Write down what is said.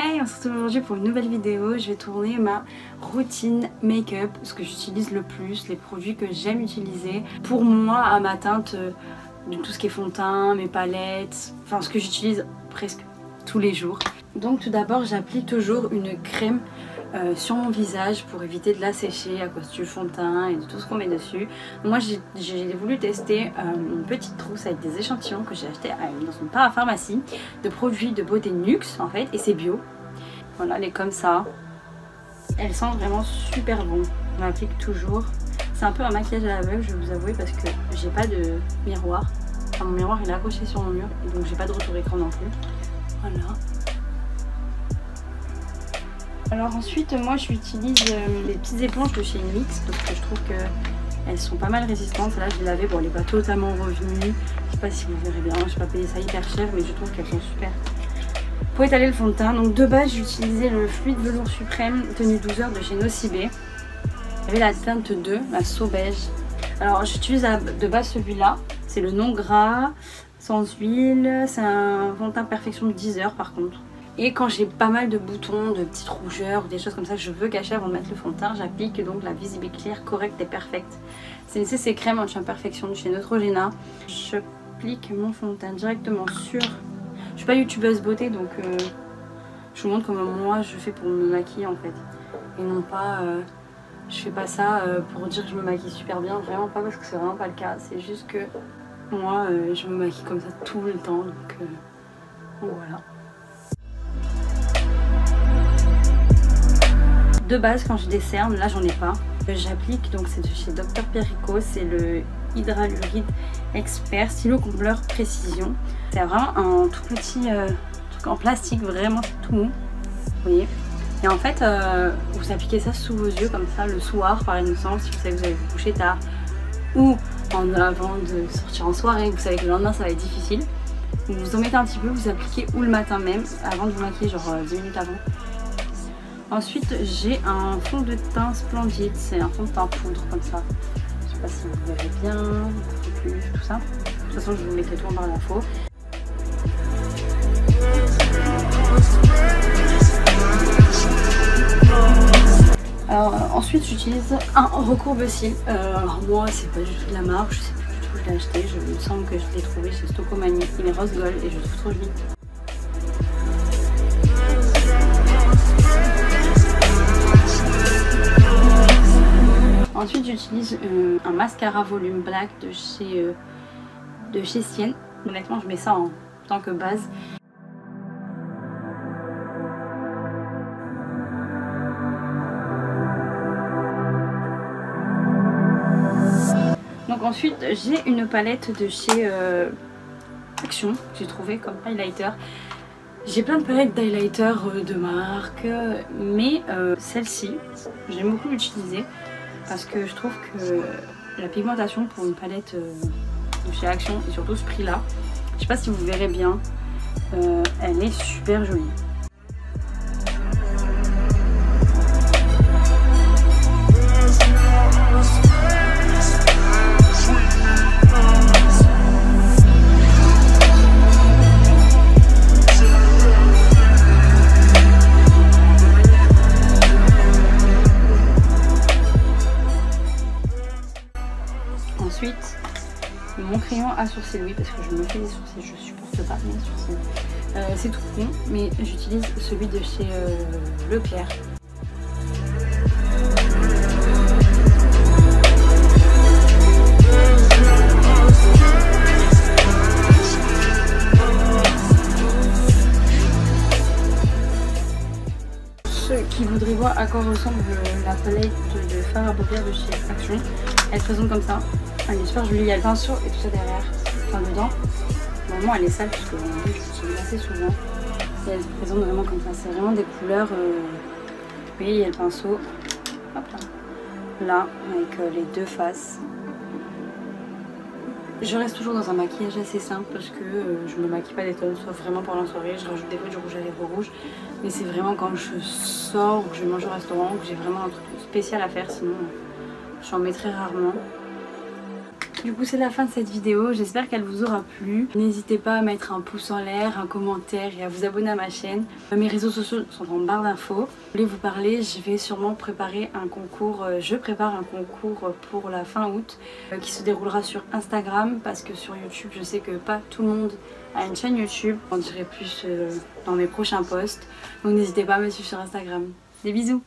Hey, on se retrouve aujourd'hui pour une nouvelle vidéo. Je vais tourner ma routine make-up, ce que j'utilise le plus, les produits que j'aime utiliser pour moi à ma teinte, de tout ce qui est fond de teint, mes palettes, enfin ce que j'utilise presque tous les jours. Donc tout d'abord j'applique toujours une crème sur mon visage pour éviter de la sécher à cause du fond de teint et de tout ce qu'on met dessus. Moi j'ai voulu tester une petite trousse avec des échantillons que j'ai acheté dans une parapharmacie de produits de beauté Nuxe en fait, et c'est bio. Voilà, elle est comme ça. Elle sent vraiment super bon. On l'applique toujours. C'est un peu un maquillage à l'aveugle, je vais vous avouer, parce que j'ai pas de miroir. Enfin, mon miroir il est accroché sur mon mur et donc j'ai pas de retour écran non plus. Voilà. Alors ensuite moi j'utilise les petites éponges de chez NYX parce que je trouve qu'elles sont pas mal résistantes. Là je l'ai lavé, bon elle n'est pas totalement revenue, je sais pas si vous verrez bien, je n'ai pas payé ça hyper cher mais je trouve qu'elles sont super pour étaler le fond de teint. Donc de base j'utilisais le fluide velours suprême tenue 12 heures de chez Nocibé. J'avais la teinte 2, la So beige. Alors j'utilise de base celui-là, c'est le non gras, sans huile, c'est un fond de teint perfection de 10 heures par contre. Et quand j'ai pas mal de boutons, de petites rougeurs ou des choses comme ça que je veux cacher avant de mettre le fond de teint, j'applique donc la Visible Clear Correct et Perfect. C'est une CC crème anti-imperfection de chez Neutrogena. J'applique mon fond de teint directement sur... Je suis pas youtubeuse beauté donc je vous montre comment moi je fais pour me maquiller en fait. Et non pas... je fais pas ça pour dire que je me maquille super bien, vraiment pas, parce que c'est vraiment pas le cas. C'est juste que moi je me maquille comme ça tout le temps donc voilà. De base quand je décerne, là j'en ai pas, j'applique, donc c'est de chez Dr Perico, c'est le Hydralurid Expert Stylo Combleur Précision. C'est vraiment un tout petit truc en plastique, vraiment tout mou, vous voyez. Et en fait vous appliquez ça sous vos yeux comme ça le soir par exemple, si vous savez que vous allez vous coucher tard ou avant de sortir en soirée, vous savez que le lendemain ça va être difficile. Vous en mettez un petit peu, vous appliquez ou le matin même avant de vous maquiller, genre 10 minutes avant. Ensuite j'ai un fond de teint Splendide, c'est un fond de teint poudre comme ça. Je sais pas si vous verrez bien, tout ça. De toute façon je vous mettrai tout en barre d'infos. Alors ensuite j'utilise un recourbe cils. Alors moi c'est pas du tout de la marque, je sais plus du tout où je l'ai acheté, je me semble que je l'ai trouvé chez Stocomanie. Il est rose gold et je le trouve trop joli. Ensuite j'utilise un mascara volume black de chez Sienne. Honnêtement je mets ça en tant que base. Donc ensuite j'ai une palette de chez Action que j'ai trouvé comme highlighter. J'ai plein de palettes d'highlighter de marque, mais celle-ci j'aime beaucoup l'utiliser. Parce que je trouve que la pigmentation pour une palette de chez Action et surtout ce prix là, je sais pas si vous verrez bien, elle est super jolie. Ensuite, mon crayon à sourcils, oui, parce que je me fais des sourcils, je supporte pas mes sourcils. C'est tout con, mais j'utilise celui de chez Leclerc. Ceux qui voudraient voir à quoi ressemble la palette de fard à paupières de chez Action, elle se présente comme ça. Elle est super jolie, il y a le pinceau et tout ça derrière, enfin dedans. Normalement elle est sale parce que je l'utilise assez souvent. Et elle se présente vraiment comme ça, c'est vraiment des couleurs. Vous voyez, il y a le pinceau, hop là, avec les deux faces. Je reste toujours dans un maquillage assez simple parce que je me maquille pas des tonnes, sauf vraiment pour la soirée. Je rajoute des fois du rouge à lèvres rouge, mais c'est vraiment quand je sors ou que je mange au restaurant que j'ai vraiment un truc spécial à faire, sinon j'en mets très rarement. Du coup c'est la fin de cette vidéo, j'espère qu'elle vous aura plu. N'hésitez pas à mettre un pouce en l'air, un commentaire et à vous abonner à ma chaîne. Mes réseaux sociaux sont en barre d'infos. Je voulais vous parler, je vais sûrement préparer un concours, je prépare un concours pour la fin août qui se déroulera sur Instagram parce que sur YouTube je sais que pas tout le monde a une chaîne YouTube. J'en dirai plus dans mes prochains posts, donc n'hésitez pas à me suivre sur Instagram. Des bisous!